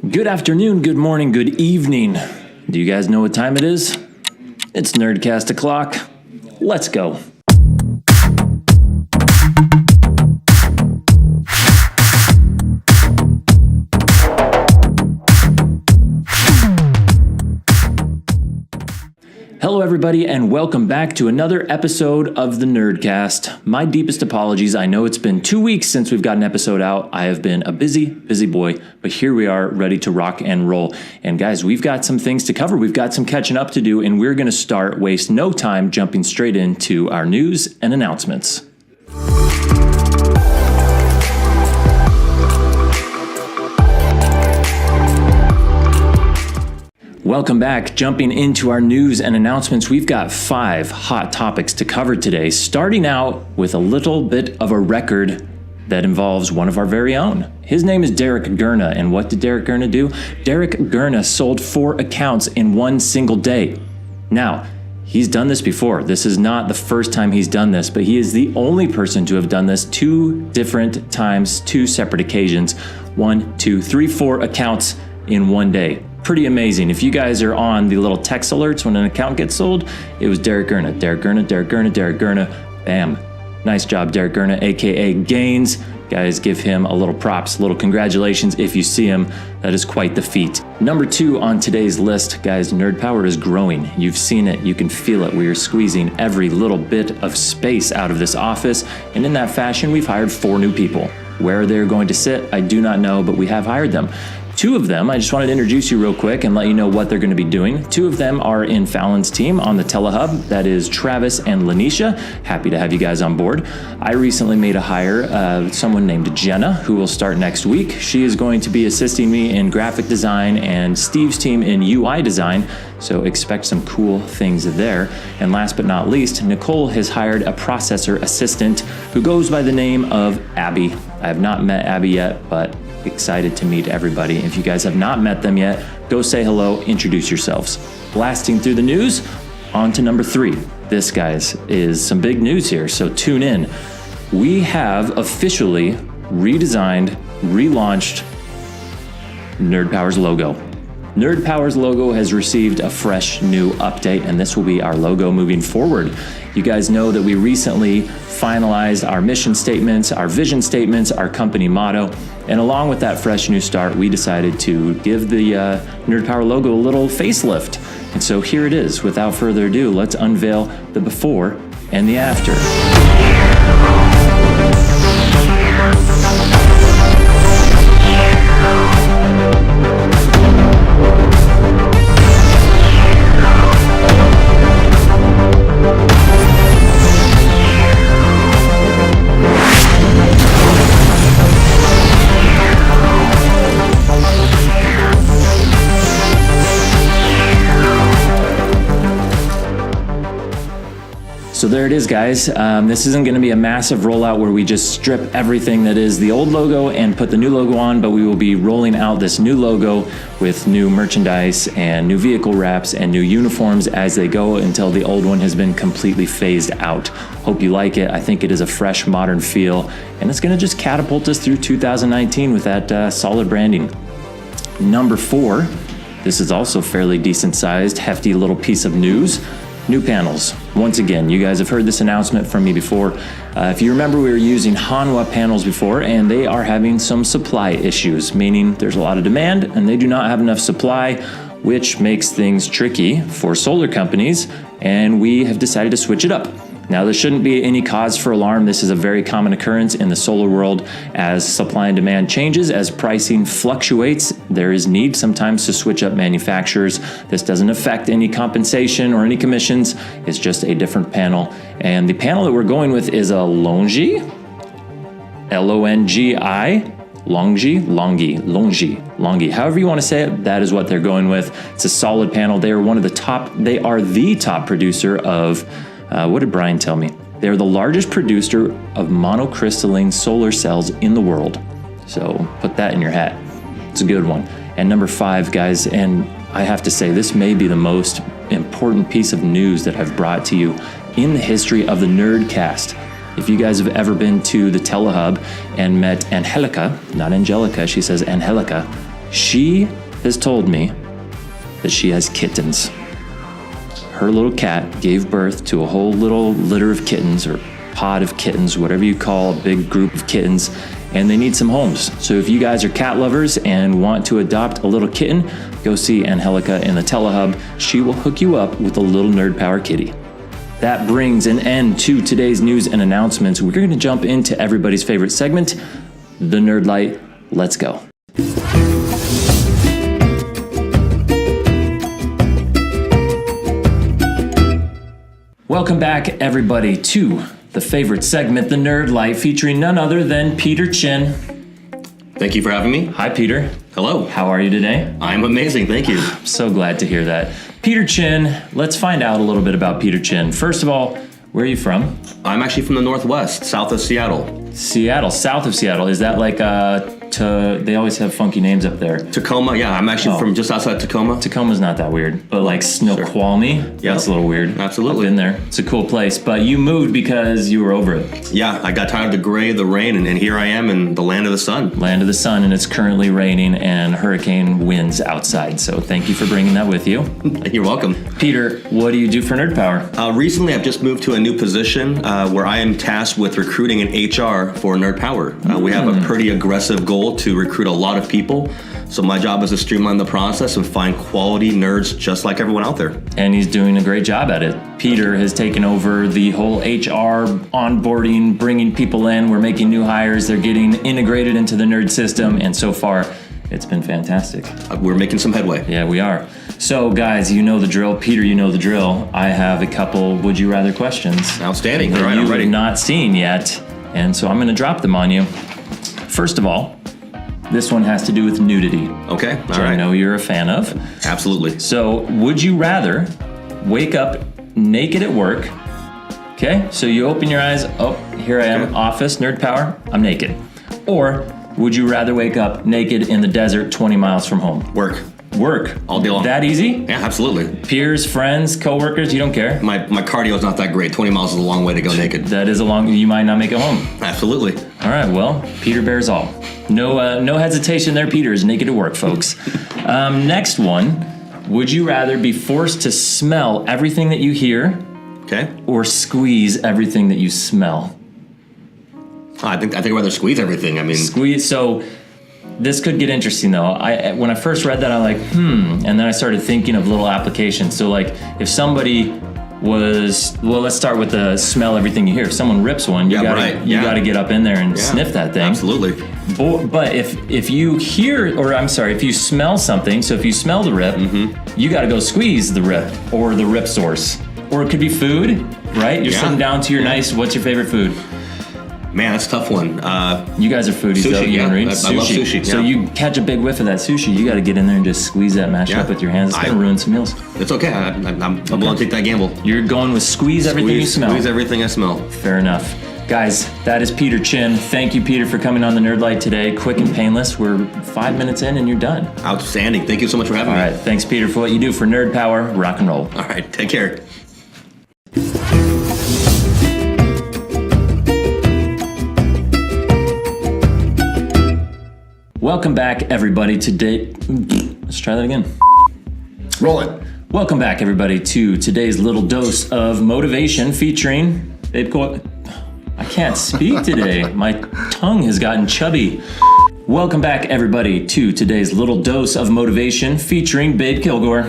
Good afternoon, good morning, good evening. Do you guys know what time it is? It's Nerdcast o'clock. Let's go. Hello, everybody, and welcome back to another episode of the Nerdcast. My deepest apologies. I know it's been 2 weeks since we've got an episode out. I have been a busy boy, but here we are ready to rock and roll. And guys, we've got some things to cover. We've got some catching up to do, and we're going to waste no time jumping straight into our news and announcements. Welcome back. Jumping into our news and announcements, we've got 5 hot topics to cover today, starting out with a little bit of a record that involves one of our very own. His name is Derek Gurna, and what did Derek Gurna do? Derek Gurna sold 4 accounts in one single day. Now, he's done this before. This is not the first time he's done this, but he is the only person to have done this 2 different times, 2 separate occasions. 1, 2, 3, 4 accounts in one day. Pretty amazing. If you guys are on the little text alerts when an account gets sold, it was Derek Gurna, Derek Gurna, Derek Gurna, Derek Gurna. Bam. Nice job, Derek Gurna, aka Gains. Guys, give him a little props, a little congratulations if you see him. That is quite the feat. Number 2 on today's list, guys, Nerd Power is growing. You've seen it. You can feel it. We are squeezing every little bit of space out of this office. And in that fashion, we've hired 4 new people. Where they're going to sit, I do not know, but we have hired them. 2 of them, I just wanted to introduce you real quick and let you know what they're going to be doing. 2 of them are in Fallon's team on the Telehub. That is Travis and Lanisha. Happy to have you guys on board. I recently made a hire, someone named Jenna, who will start next week. She is going to be assisting me in graphic design and Steve's team in UI design. So expect some cool things there. And last but not least, Nicole has hired a processor assistant who goes by the name of Abby. I have not met Abby yet, but excited to meet everybody. If you guys have not met them yet, go say hello, introduce yourselves. Blasting through the news, on to number 3. This, guys, is some big news here, so tune in. We have officially redesigned, relaunched Nerd Power's logo. Nerd Power's logo has received a fresh new update, and this will be our logo moving forward. You guys know that we recently finalized our mission statements, our vision statements, our company motto, and along with that fresh new start, we decided to give the Nerd Power logo a little facelift. And so here it is. Without further ado, let's unveil the before and the after. So there it is, guys. This isn't going to be a massive rollout where we just strip everything that is the old logo and put the new logo on, but we will be rolling out this new logo with new merchandise and new vehicle wraps and new uniforms as they go until the old one has been completely phased out. Hope you like it. I think it is a fresh, modern feel, and it's going to just catapult us through 2019 with that solid branding. Number 4, this is also fairly decent sized, hefty little piece of news. New panels. Once again, you guys have heard this announcement from me before. If you remember, we were using Hanwha panels before, and they are having some supply issues, meaning there's a lot of demand and they do not have enough supply, which makes things tricky for solar companies, and we have decided to switch it up. Now, there shouldn't be any cause for alarm. This is a very common occurrence in the solar world. As supply and demand changes, as pricing fluctuates, there is need sometimes to switch up manufacturers. This doesn't affect any compensation or any commissions. It's just a different panel. And the panel that we're going with is a Longi, Longi, Longi. However you want to say it, that is what they're going with. It's a solid panel. They are the top producer of, what did Brian tell me? They're the largest producer of monocrystalline solar cells in the world. So put that in your hat. It's a good one. And number 5, guys, and I have to say, this may be the most important piece of news that I've brought to you in the history of the Nerdcast. If you guys have ever been to the Telehub and met Angelica, not Angelica, she says Angelica, She has told me that she has kittens. Her little cat gave birth to a whole little litter of kittens, or pod of kittens, whatever you call a big group of kittens, and they need some homes. So if you guys are cat lovers and want to adopt a little kitten, go see Angelica in the Telehub. She will hook you up with a little Nerd Power kitty. That brings an end to today's news and announcements. We're going to jump into everybody's favorite segment, the Nerd Light. Let's go. Welcome back, everybody, to the favorite segment, the Nerd Light, featuring none other than Peter Chin. Thank you for having me. Hi, Peter. Hello. How are you today? I'm amazing, thank you. So glad to hear that. Peter Chin, let's find out a little bit about Peter Chin. First of all, where are you from? I'm actually from the Northwest, south of Seattle. Seattle, south of Seattle. Is that like they always have funky names up there. Tacoma, yeah, I'm actually from just outside Tacoma. Tacoma's not that weird, but like Snoqualmie, that's a little weird. Absolutely. I've been there. It's a cool place, but you moved because you were over it. Yeah, I got tired of the gray, the rain, and here I am in the land of the sun. Land of the sun, and it's currently raining and hurricane winds outside, so thank you for bringing that with you. You're welcome. Peter, what do you do for Nerd Power? Recently, I've just moved to a new position where I am tasked with recruiting and HR for Nerd Power. We have a pretty aggressive goal to recruit a lot of people. So my job is to streamline the process and find quality nerds just like everyone out there. And he's doing a great job at it. Peter has taken over the whole HR onboarding, bringing people in. We're making new hires. They're getting integrated into the nerd system. And so far, it's been fantastic. We're making some headway. Yeah, we are. So guys, you know the drill. Peter, you know the drill. I have a couple would you rather questions. Outstanding. That All right, you I'm ready. have not seen yet. And so I'm going to drop them on you. First of all, this one has to do with nudity. Okay, Which all right. I know you're a fan of. Absolutely. So, would you rather wake up naked at work? Okay, so you open your eyes. Oh, here I am, Okay. office, Nerd Power. I'm naked. Or would you rather wake up naked in the desert 20 miles from home? Work. Work. All day long. That easy? Yeah, absolutely. Peers, friends, coworkers, you don't care? My cardio's not that great. 20 miles is a long way to go naked. That is a long, you might not make it home. Absolutely. All right, well, Peter bears all. No hesitation there, Peter is naked at work, folks. Next one, would you rather be forced to smell everything that you hear Okay. or squeeze everything that you smell? I think I'd rather squeeze everything. I mean, Squeeze, so this could get interesting though. When I first read that, I'm like, and then I started thinking of little applications. So like, if somebody was, well, let's start with the smell everything you hear. If someone rips one, you gotta get up in there and sniff that thing. absolutely. But if you hear, or I'm sorry, if you smell something, so if you smell the rip, you got to go squeeze the rip or the rip source. Or it could be food, right? You're sitting down to your nice, what's your favorite food? Man, that's a tough one. You guys are foodies, Sushi, though. You yeah. and Reed? I love sushi, So yeah. you catch a big whiff of that sushi, you got to get in there and just squeeze that mash up with your hands. It's going to ruin some meals. It's okay. I'm willing to take that gamble. You're going with squeeze everything you smell. Squeeze everything I smell. Fair enough. Guys, that is Peter Chin. Thank you, Peter, for coming on the Nerd Light today. Quick and painless. We're 5 minutes in and you're done. Outstanding. Thank you so much for having All me. right. Thanks, Peter, for what you do for Nerd Power. Rock and roll. All right. Take care. Welcome back, everybody. Today, let's try that again. Roll it. Welcome back, everybody, to today's little dose of motivation featuring Babe Kilgore. I can't speak today. My tongue has gotten chubby. Welcome back, everybody, to today's little dose of motivation featuring Babe Kilgore.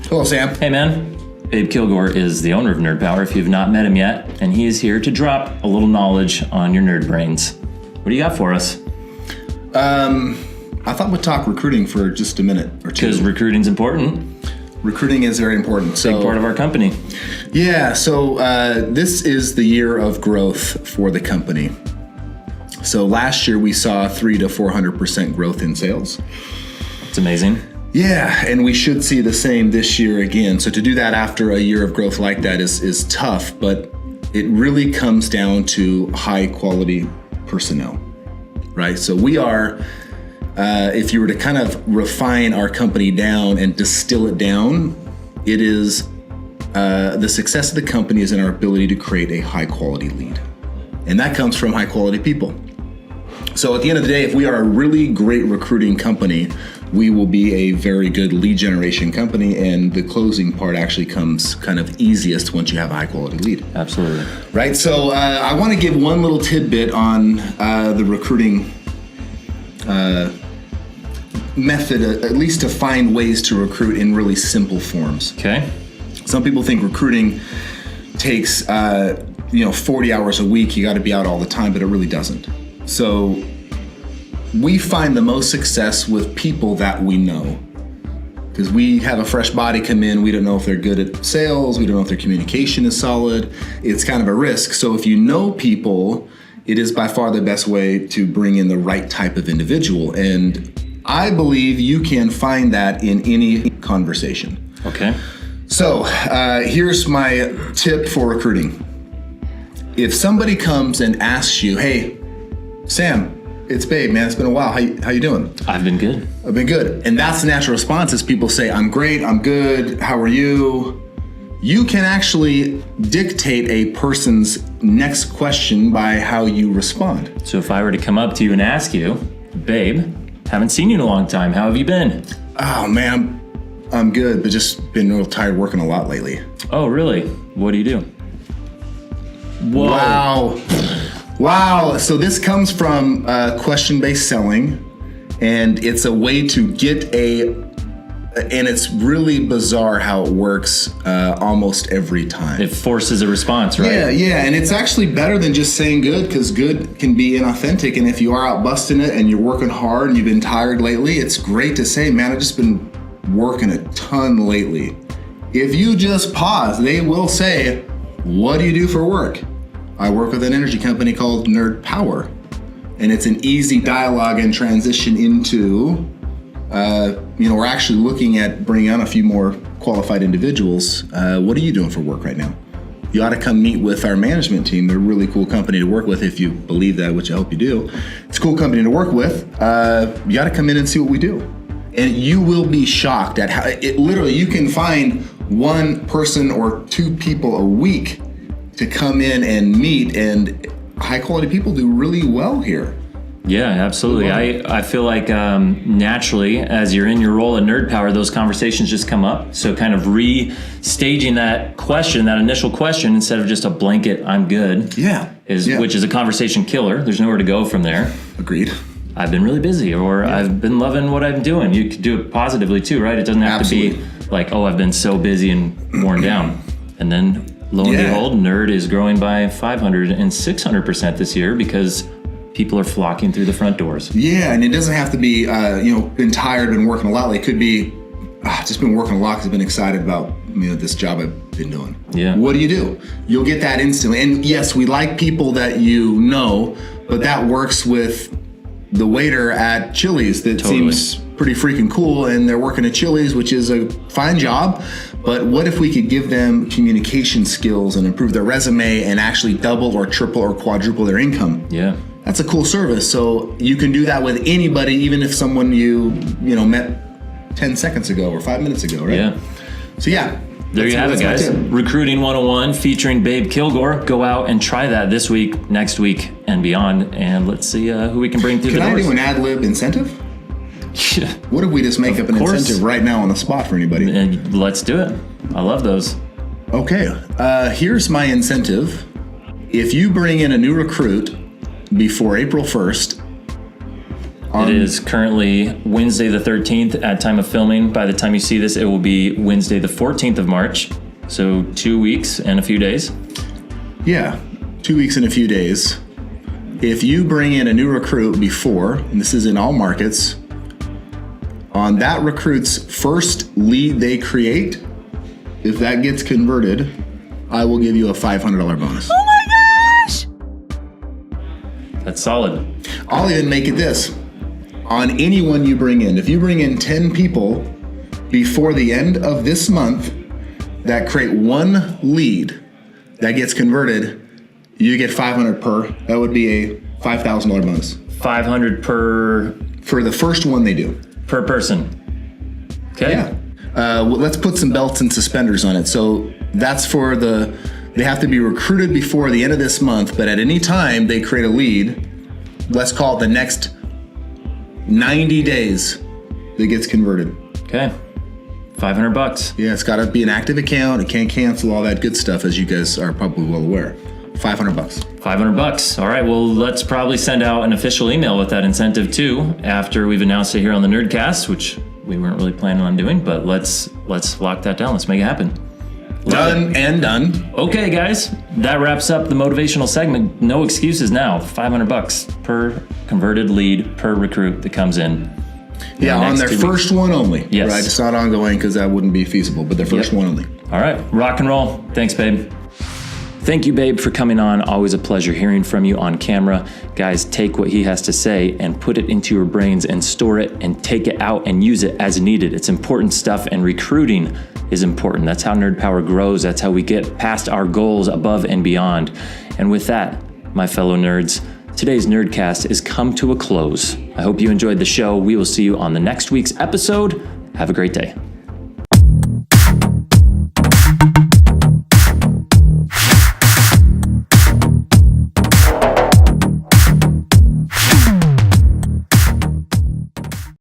Hello, Sam. Hey, man. Babe Kilgore is the owner of Nerd Power, if you've not met him yet, and he is here to drop a little knowledge on your nerd brains. What do you got for us? I thought we'd talk recruiting for just a minute or two. Because recruiting's important. Recruiting is very important. Big part of our company. Yeah, so this is the year of growth for the company. So last year we saw 300 to 400% growth in sales. It's amazing. Yeah, and we should see the same this year again. So to do that after a year of growth like that is tough, but it really comes down to high quality personnel, right? So we are, if you were to kind of refine our company down and distill it down, it is the success of the company is in our ability to create a high quality lead. And that comes from high quality people. So at the end of the day, if we are a really great recruiting company, we will be a very good lead generation company, and the closing part actually comes kind of easiest once you have a high quality lead. Absolutely. Right. So I want to give one little tidbit on the recruiting method, at least to find ways to recruit in really simple forms. Okay. Some people think recruiting takes 40 hours a week. You got to be out all the time, but it really doesn't. So we find the most success with people that we know, because we have a fresh body come in. We don't know if they're good at sales. We don't know if their communication is solid. It's kind of a risk. So if you know people, it is by far the best way to bring in the right type of individual. And I believe you can find that in any conversation. Okay. So here's my tip for recruiting. If somebody comes and asks you, hey, Sam, it's Babe, man, it's been a while. How you doing? I've been good. I've been good. And that's the natural response, is people say, I'm great, I'm good, how are you? You can actually dictate a person's next question by how you respond. So if I were to come up to you and ask you, Babe, haven't seen you in a long time. How have you been? Oh, man, I'm good, but just been real tired working a lot lately. Oh, really? What do you do? Whoa. Wow. So this comes from question-based selling, and it's a way to get and it's really bizarre how it works almost every time. It forces a response, right? Yeah, and it's actually better than just saying good, because good can be inauthentic, and if you are out busting it and you're working hard and you've been tired lately, it's great to say, man, I've just been working a ton lately. If you just pause, they will say, what do you do for work? I work with an energy company called Nerd Power, and it's an easy dialogue and transition into, we're actually looking at bringing on a few more qualified individuals. What are you doing for work right now? You ought to come meet with our management team. They're a really cool company to work with, if you believe that, which I hope you do. It's a cool company to work with. You ought to come in and see what we do. And you will be shocked at how you can find one person or two people a week to come in and meet, and high quality people do really well here. Yeah, absolutely. I feel like naturally, as you're in your role at Nerd Power, those conversations just come up. So kind of re-staging that question, that initial question, instead of just a blanket, I'm good, which is a conversation killer. There's nowhere to go from there. Agreed. I've been really busy, or I've been loving what I'm doing. You could do it positively too, right? It doesn't have to be like, oh, I've been so busy and worn down. And then lo and behold, Nerd is growing by 500 and 600% this year because people are flocking through the front doors. Yeah, and it doesn't have to be, been tired, been working a lot. It could be just been working a lot because I've been excited about this job I've been doing. Yeah. What do? You'll get that instantly. And yes, we like people that you know, but that works with the waiter at Chili's that seems pretty freaking cool, and they're working at Chili's, which is a fine job. But what if we could give them communication skills and improve their resume and actually double or triple or quadruple their income? Yeah. That's a cool service. So you can do that with anybody, even if someone you met 10 seconds ago or 5 minutes ago, right? Yeah. So there you have it, guys. Recruiting 101 featuring Babe Kilgore. Go out and try that this week, next week, and beyond. And let's see who we can bring through the doors. Can I do an ad lib incentive? What if we just make up an incentive right now on the spot for anybody? And let's do it. I love those. Okay. Here's my incentive. If you bring in a new recruit before April 1st. It is currently Wednesday the 13th at time of filming. By the time you see this, it will be Wednesday the 14th of March. So 2 weeks and a few days. Yeah, 2 weeks and a few days. If you bring in a new recruit before, and this is in all markets, on that recruit's first lead they create, if that gets converted, I will give you a $500 bonus. Oh my gosh! That's solid. I'll even make it this. On anyone you bring in, if you bring in 10 people before the end of this month that create one lead that gets converted, you get 500 per. That would be a $5,000 bonus. 500 per? For the first one they do. Per person. Okay. Yeah. Well, let's put some belts and suspenders on it. So that's for they have to be recruited before the end of this month, but at any time they create a lead, let's call it the next 90 days that gets converted. Okay. $500. Yeah, it's got to be an active account. It can't cancel, all that good stuff, as you guys are probably well aware. $500. $500. All right. Well, let's probably send out an official email with that incentive too after we've announced it here on the Nerdcast, which we weren't really planning on doing, but let's lock that down. Let's make it happen. Done and done. Okay, guys, that wraps up the motivational segment. No excuses now. $500 per converted lead per recruit that comes in. Yeah, on their first one only. Yes. Right. It's not ongoing because that wouldn't be feasible, but their first one only. All right. Rock and roll. Thanks, babe. Thank you, babe, for coming on. Always a pleasure hearing from you on camera. Guys, take what he has to say and put it into your brains and store it and take it out and use it as needed. It's important stuff, and recruiting is important. That's how Nerd Power grows. That's how we get past our goals above and beyond. And with that, my fellow nerds, today's Nerdcast is come to a close. I hope you enjoyed the show. We will see you on the next week's episode. Have a great day.